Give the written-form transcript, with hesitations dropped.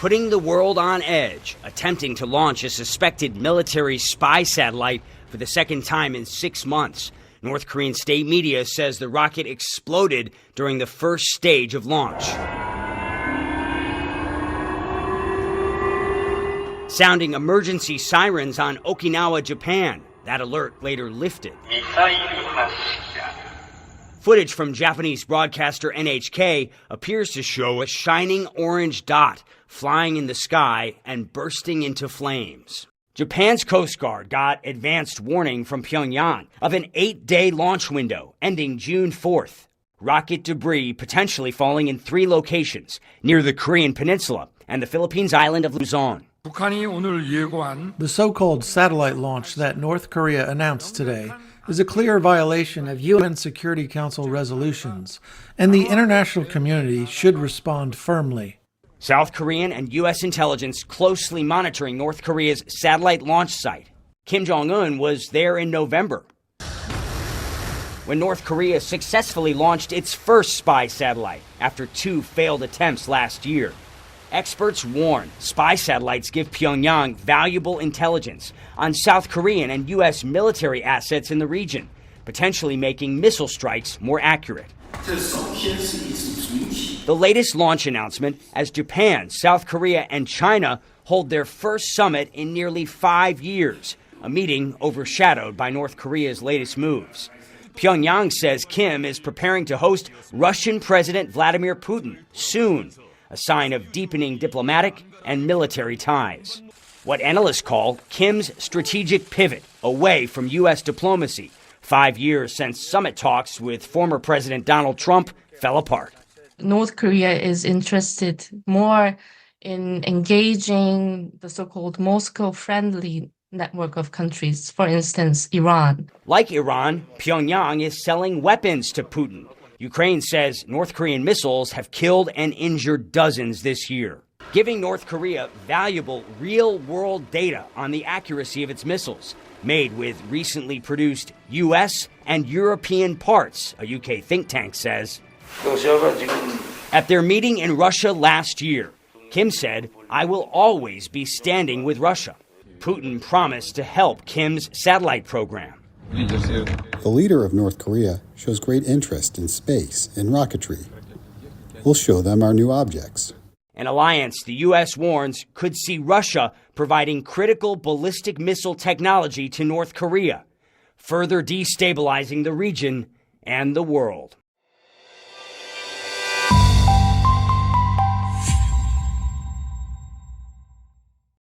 putting the world on edge, attempting to launch a suspected military spy satellite for the second time in 6 months. North Korean state media says the rocket exploded during the first stage of launch. Sounding emergency sirens on Okinawa, Japan. That alert later lifted. Footage from Japanese broadcaster NHK appears to show a shining orange dot flying in the sky and bursting into flames. Japan's Coast Guard got advanced warning from Pyongyang of an 8-day launch window ending June 4th. Rocket debris potentially falling in 3 locations near the Korean peninsula and the Philippines island of Luzon. The so-called satellite launch that North Korea announced today is a clear violation of UN Security Council resolutions, and the international community should respond firmly. South Korean and U.S. intelligence closely monitoring North Korea's satellite launch site. Kim Jong-un was there in November, when North Korea successfully launched its first spy satellite after 2 failed attempts last year. Experts warn spy satellites give Pyongyang valuable intelligence on South Korean and U.S. military assets in the region, potentially making missile strikes more accurate. The latest launch announcement as Japan, South Korea, and China hold their first summit in nearly 5 years, a meeting overshadowed by North Korea's latest moves. Pyongyang says Kim is preparing to host Russian President Vladimir Putin soon, a sign of deepening diplomatic and military ties. What analysts call Kim's strategic pivot away from U.S. diplomacy, 5 years since summit talks with former President Donald Trump fell apart. North Korea is interested more in engaging the so-called Moscow-friendly network of countries, for instance, Iran. Like Iran, Pyongyang is selling weapons to Putin. Ukraine says North Korean missiles have killed and injured dozens this year, giving North Korea valuable real-world data on the accuracy of its missiles, made with recently produced U.S. and European parts, a UK think tank says. At their meeting in Russia last year, Kim said, "I will always be standing with Russia." Putin promised to help Kim's satellite program. The leader of North Korea shows great interest in space and rocketry. We'll show them our new objects. An alliance the U.S. warns could see Russia providing critical ballistic missile technology to North Korea, further destabilizing the region and the world.